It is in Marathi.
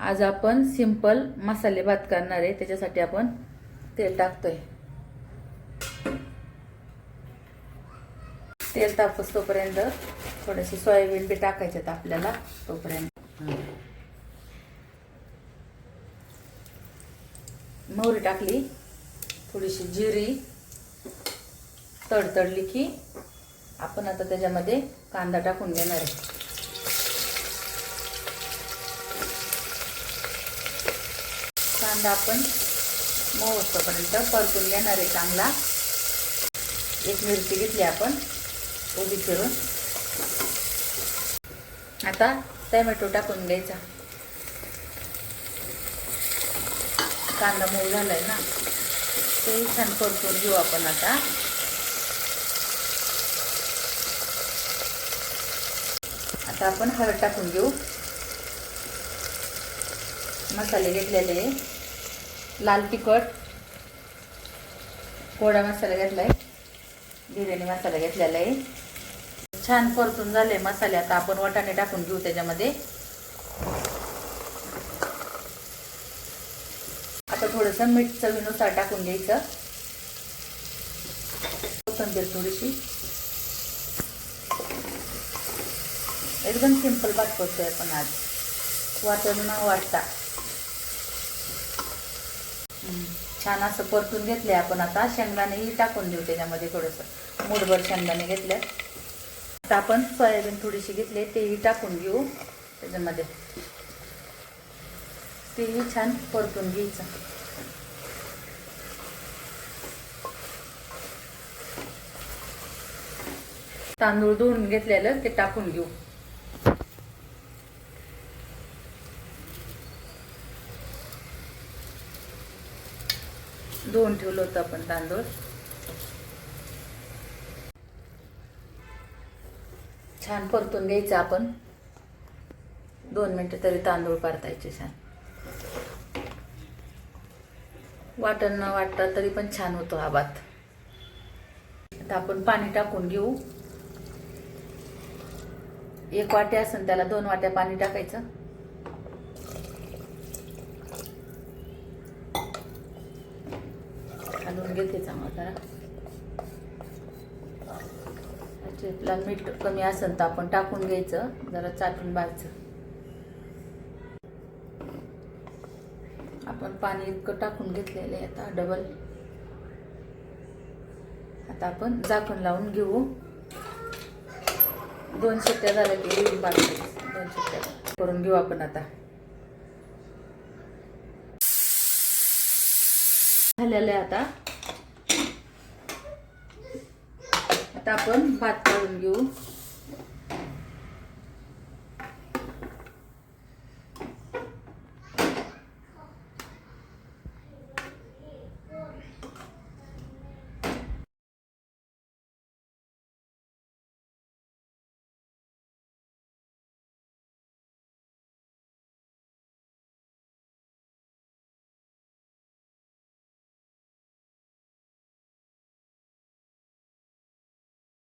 आज आपण सिंपल मसाले भात करणार आहे। त्याच्यासाठी आपण तेल टाकतोय। तेल तापस तोपर्यंत थोडेसे सोयाबीन बी टाकायचे आपल्याला तोपर्यंत। मोहरी टाकली, थोडीशी जिरी तडतडली की आपण आता त्याच्यामध्ये कांदा टाकून घेणार आहे। कांदा आपण मोहरेपर्यंत परतून घेणार आहे चांगला। एक मिरची घेतली आपण उभी चिरून। आता टोमॅटो टाकून द्यायचा। कांदा मऊ झालाय ना, ते छान परतून घेऊ आपण आता। आता आपण हळद टाकून घेऊ। मसाले घेतलेले, लाल तिखट, गोडा मसाला घेतलाय, बिर्याणी मसाला घेतलेला आहे। छान परतून झाले मसाले। आता आपण वाटाणे टाकून घेऊ त्याच्यामध्ये। आता थोडंसं मीठ चवीनुसार टाकून द्यायचं। कोथिंबीर थोडीशी। एकदम सिंपल भात करतोय आपण आज, वाटण न वाटता। छान असं परतून घेतले आपण। आता शेंगदाणेही टाकून देऊ त्याच्यामध्ये, थोडंसं मूठभर शेंगदाणे घेतले। आता आपण सोयाबीन थोडीशी घेतले, तेही टाकून घेऊ त्याच्यामध्ये। तेही छान परतून घ्यायचं। तांदूळ धुवून घेतलेलं ते टाकून घेऊ। धुवून ठेवलं होतं आपण तांदूळ। छान परतून घ्यायचं आपण। 2 मिनिटं तरी तांदूळ परतायचे छान। वाटण न वाटता तरी पण छान होतो हा भात। आता आपण पाणी टाकून घेऊ। 1 वाटी असेल त्याला 2 वाट्या पाणी टाकायचं। घालून घेते चांगलं जरा। त्याच्यातला मीठ कमी असेल तर आपण टाकून घ्यायचं, जरा चाटून बायचं। आपण पाणी इतकं टाकून घेतलेलं आहे आता डबल। आता आपण झाकण लावून घेऊ। 2 शिट्ट्या झाल्या की घेऊन बाजूला 2 शिट्ट्या करून घेऊ आपण आता। झालेलं आहे आता। आता आपण भात काढून घेऊ।